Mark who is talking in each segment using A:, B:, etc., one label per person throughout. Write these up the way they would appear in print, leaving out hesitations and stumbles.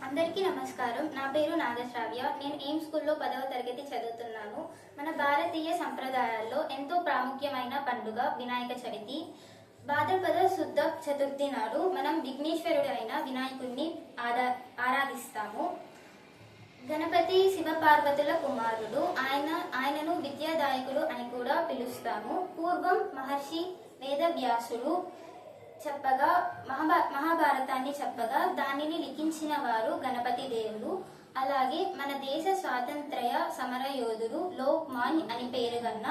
A: అందరికీ నమస్కారం. నా పేరు నాగశ్రావ్య. నేను ఎయిమ్స్ స్కూల్లో 10వ తరగతి చదువుతున్నాను. మన భారతీయ సంప్రదాయాల్లో ఎంతో ప్రాముఖ్యమైన పండుగ వినాయక చవితి. భాద్రపద శుద్ధ చతుర్థి నాడు మనం విఘ్నేశ్వరుడు అయిన వినాయకుడిని ఆరాధిస్తాము. గణపతి శివపార్వతుల కుమారుడు. ఆయనను విద్యాదాయకుడు అని కూడా పిలుస్తాము. పూర్వం మహర్షి వేదవ్యాసుడు చెప్పగా మహాభారతాన్ని చెప్పగా దానిని లిఖించిన వారు గణపతి దేవుడు. అలాగే మన దేశ స్వాతంత్ర్య సమర యోధుడు లోక్ మాన్య అని పేరుగన్న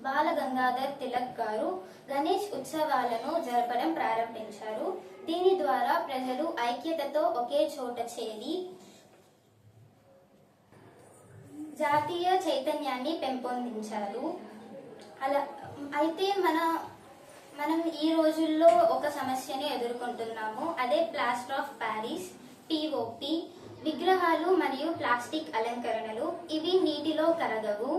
A: బాల గంగాధర్ తిలక్ గారు గణేష్ ఉత్సవాలను జరపడం ప్రారంభించారు. దీని ద్వారా ప్రజలు ఐక్యతతో ఒకే చోట చేరి జాతీయ చైతన్యాన్ని పెంపొందించారు. అయితే మనం ఈ రోజుల్లో ఒక సమస్యని ఎదుర్కొంటున్నాము. అదే ప్లాస్టర్ ఆఫ్ ప్యారిస్ POP. విగ్రహాలు మరియు ప్లాస్టిక్ అలంకరణలు ఇవి నీటిలో కరగవు.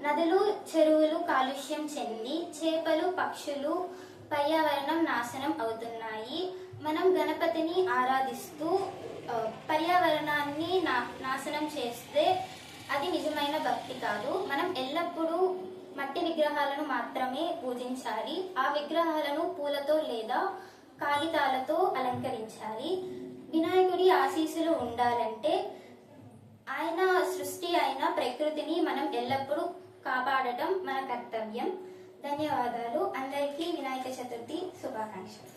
A: నదులు చెరువులు కాలుష్యం చెంది చేపలు పక్షులు పర్యావరణం నాశనం అవుతున్నాయి. మనం గణపతిని ఆరాధిస్తూ పర్యావరణాన్ని నాశనం చేస్తే అది నిజమైన భక్తి కాదు. మనం ఎల్లప్పుడూ మట్టి విగ్రహాలను మాత్రమే పూజించాలి. ఆ విగ్రహాలను పూలతో లేదా కాగితాలతో అలంకరించాలి. వినాయకుడి ఆశీస్సులు ఉండాలంటే ఆయన సృష్టి అయిన ప్రకృతిని మనం ఎల్లప్పుడూ కాపాడటం మన కర్తవ్యం. ధన్యవాదాలు. అందరికీ వినాయక చతుర్థి శుభాకాంక్షలు.